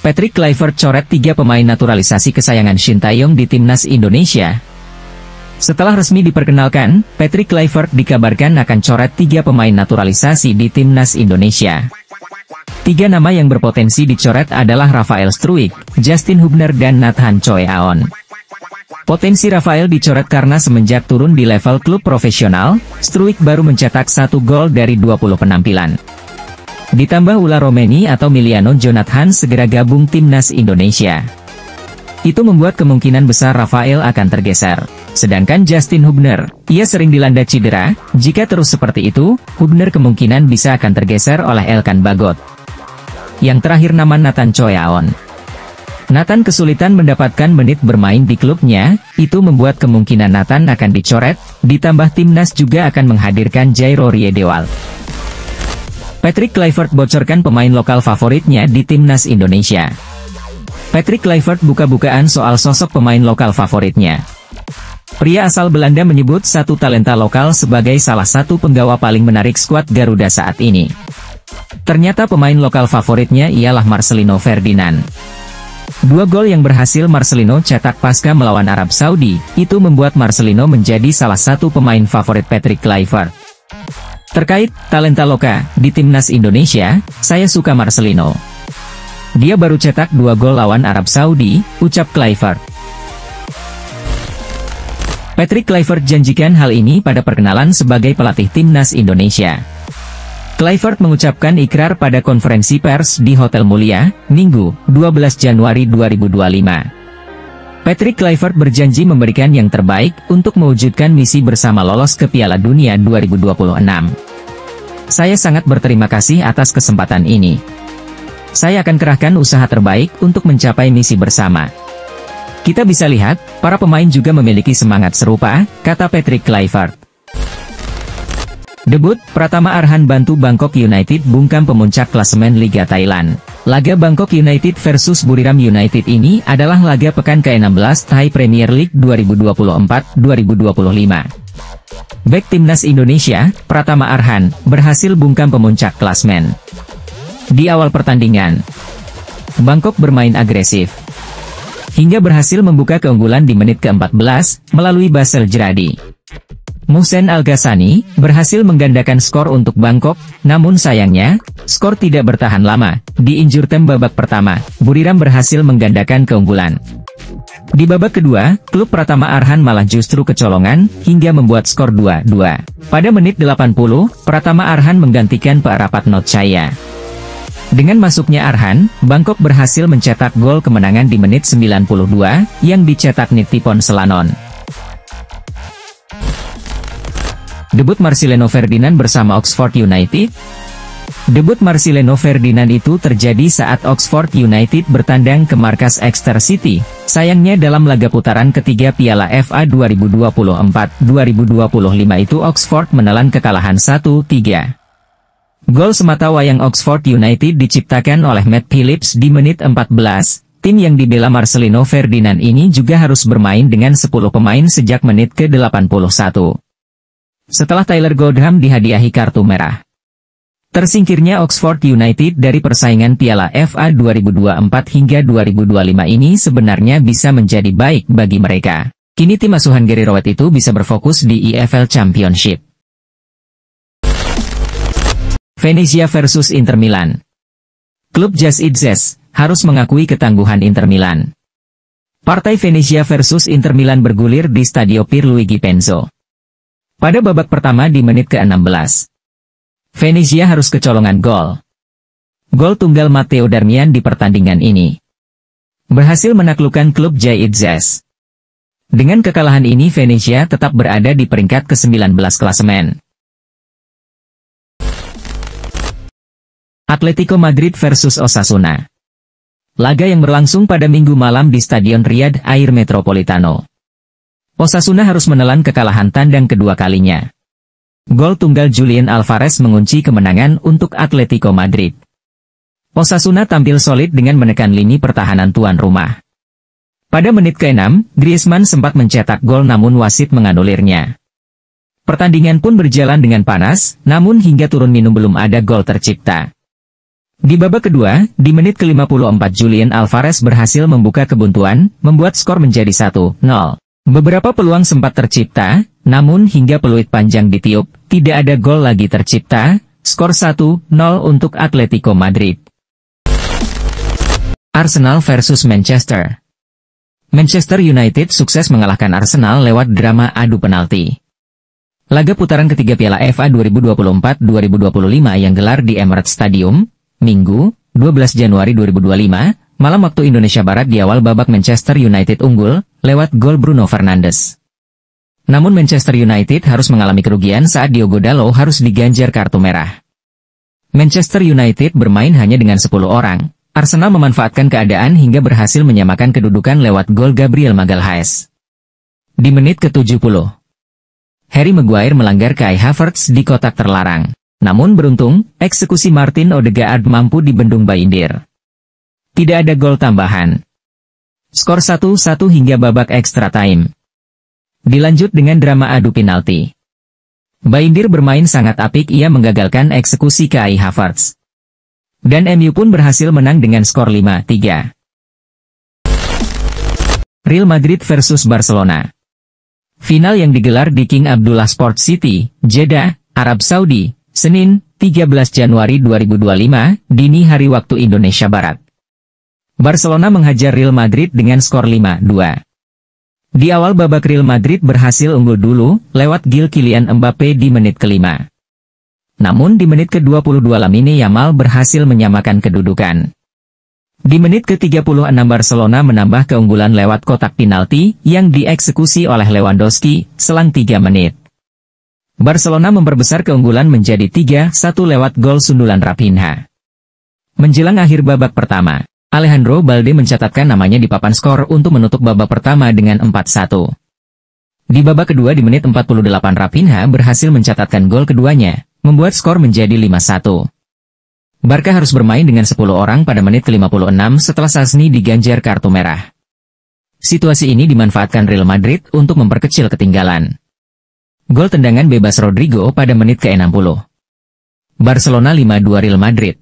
Patrick Kluivert coret 3 pemain naturalisasi kesayangan Sintayong di timnas Indonesia. Setelah resmi diperkenalkan, Patrick Kluivert dikabarkan akan coret 3 pemain naturalisasi di timnas Indonesia. 3 nama yang berpotensi dicoret adalah Rafael Struijk, Justin Hubner dan Nathan Choe Aon. Potensi Rafael dicoret karena semenjak turun di level klub profesional, Struijk baru mencetak 1 gol dari 20 penampilan. Ditambah ulah Romeni atau Miliano Jonathan segera gabung timnas Indonesia. Itu membuat kemungkinan besar Rafael akan tergeser. Sedangkan Justin Hubner, ia sering dilanda cedera, jika terus seperti itu, Hubner kemungkinan bisa akan tergeser oleh Elkan Bagot. Yang terakhir nama Nathan Choe Aon. Nathan kesulitan mendapatkan menit bermain di klubnya, itu membuat kemungkinan Nathan akan dicoret, ditambah timnas juga akan menghadirkan Jairo Riedewald. Patrick Kluivert bocorkan pemain lokal favoritnya di timnas Indonesia. Patrick Kluivert buka-bukaan soal sosok pemain lokal favoritnya. Pria asal Belanda menyebut satu talenta lokal sebagai salah satu penggawa paling menarik skuad Garuda saat ini. Ternyata pemain lokal favoritnya ialah Marcelino Ferdinand. 2 gol yang berhasil Marcelino cetak pasca melawan Arab Saudi, itu membuat Marcelino menjadi salah satu pemain favorit Patrick Kluivert. Terkait talenta lokal di timnas Indonesia, saya suka Marcelino. Dia baru cetak 2 gol lawan Arab Saudi, ucap Kluivert. Patrick Kluivert janjikan hal ini pada perkenalan sebagai pelatih timnas Indonesia. Kluivert mengucapkan ikrar pada konferensi pers di Hotel Mulia, Minggu, 12 Januari 2025. Patrick Kluivert berjanji memberikan yang terbaik untuk mewujudkan misi bersama lolos ke Piala Dunia 2026. Saya sangat berterima kasih atas kesempatan ini. Saya akan kerahkan usaha terbaik untuk mencapai misi bersama. Kita bisa lihat, para pemain juga memiliki semangat serupa, kata Patrick Kluivert. Debut, Pratama Arhan bantu Bangkok United bungkam pemuncak klasemen Liga Thailand. Laga Bangkok United versus Buriram United ini adalah laga pekan ke-16 Thai Premier League 2024-2025. Bek timnas Indonesia, Pratama Arhan, berhasil bungkam pemuncak klasemen. Di awal pertandingan, Bangkok bermain agresif, hingga berhasil membuka keunggulan di menit ke-14, melalui Basel Jeradi. Mohsen Al-Ghassani berhasil menggandakan skor untuk Bangkok, namun sayangnya, skor tidak bertahan lama. Di injury time babak pertama, Buriram berhasil menggandakan keunggulan. Di babak kedua, klub Pratama Arhan malah justru kecolongan, hingga membuat skor 2-2. Pada menit 80, Pratama Arhan menggantikan Pak Rapatno Chaya. Dengan masuknya Arhan, Bangkok berhasil mencetak gol kemenangan di menit 92, yang dicetak Nitipon Selanon. Debut Marcelino Ferdinand bersama Oxford United. Debut Marcelino Ferdinand itu terjadi saat Oxford United bertandang ke markas Exeter City. Sayangnya dalam laga putaran ketiga Piala FA 2024-2025 itu Oxford menelan kekalahan 1-3. Gol semata wayang Oxford United diciptakan oleh Matt Phillips di menit 14. Tim yang dibela Marcelino Ferdinand ini juga harus bermain dengan 10 pemain sejak menit ke-81. Setelah Tyler Godham dihadiahi kartu merah. Tersingkirnya Oxford United dari persaingan Piala FA 2024 hingga 2025 ini sebenarnya bisa menjadi baik bagi mereka. Kini tim asuhan Gary Rowett itu bisa berfokus di EFL Championship. Venezia versus Inter Milan. Klub Jazz Idzes harus mengakui ketangguhan Inter Milan. Partai Venezia versus Inter Milan bergulir di Stadio Pierluigi Penzo. Pada babak pertama di menit ke-16, Venezia harus kecolongan gol. Gol tunggal Matteo Darmian di pertandingan ini berhasil menaklukkan klub Jazz Idzes. Dengan kekalahan ini Venezia tetap berada di peringkat ke-19 klasemen. Atletico Madrid versus Osasuna. Laga yang berlangsung pada Minggu malam di Stadion Riyadh Air Metropolitano. Osasuna harus menelan kekalahan tandang kedua kalinya. Gol tunggal Julian Alvarez mengunci kemenangan untuk Atletico Madrid. Osasuna tampil solid dengan menekan lini pertahanan tuan rumah. Pada menit ke-6, Griezmann sempat mencetak gol namun wasit menganulirnya. Pertandingan pun berjalan dengan panas, namun hingga turun minum belum ada gol tercipta. Di babak kedua, di menit ke-54 Julian Alvarez berhasil membuka kebuntuan, membuat skor menjadi 1-0. Beberapa peluang sempat tercipta, namun hingga peluit panjang ditiup, tidak ada gol lagi tercipta, skor 1-0 untuk Atletico Madrid. Arsenal versus Manchester. Manchester United sukses mengalahkan Arsenal lewat drama adu penalti. Laga putaran ketiga Piala FA 2024-2025 yang gelar di Emirates Stadium, Minggu, 12 Januari 2025, malam waktu Indonesia Barat di awal babak Manchester United unggul, lewat gol Bruno Fernandes. Namun Manchester United harus mengalami kerugian saat Diogo Dalot harus diganjar kartu merah. Manchester United bermain hanya dengan 10 orang. Arsenal memanfaatkan keadaan hingga berhasil menyamakan kedudukan lewat gol Gabriel Magalhaes. Di menit ke-70, Harry Maguire melanggar Kai Havertz di kotak terlarang. Namun beruntung, eksekusi Martin Odegaard mampu dibendung Bayindir. Tidak ada gol tambahan. Skor 1-1 hingga babak extra time. Dilanjut dengan drama adu penalti. Bayindir bermain sangat apik, ia menggagalkan eksekusi Kai Havertz. Dan MU pun berhasil menang dengan skor 5-3. Real Madrid versus Barcelona. Final yang digelar di King Abdullah Sports City, Jeddah, Arab Saudi, Senin, 13 Januari 2025, dini hari waktu Indonesia Barat. Barcelona menghajar Real Madrid dengan skor 5-2. Di awal babak Real Madrid berhasil unggul dulu, lewat gol Kylian Mbappe di menit ke-5. Namun di menit ke-22 Lamine Yamal berhasil menyamakan kedudukan. Di menit ke-36 Barcelona menambah keunggulan lewat kotak penalti, yang dieksekusi oleh Lewandowski, selang 3 menit. Barcelona memperbesar keunggulan menjadi 3-1 lewat gol sundulan Raphinha. Menjelang akhir babak pertama, Alejandro Balde mencatatkan namanya di papan skor untuk menutup babak pertama dengan 4-1. Di babak kedua di menit 48 Raphinha berhasil mencatatkan gol keduanya, membuat skor menjadi 5-1. Barca harus bermain dengan 10 orang pada menit ke-56 setelah Szczęsny diganjar kartu merah. Situasi ini dimanfaatkan Real Madrid untuk memperkecil ketinggalan. Gol tendangan bebas Rodrigo pada menit ke-60. Barcelona 5-2 Real Madrid.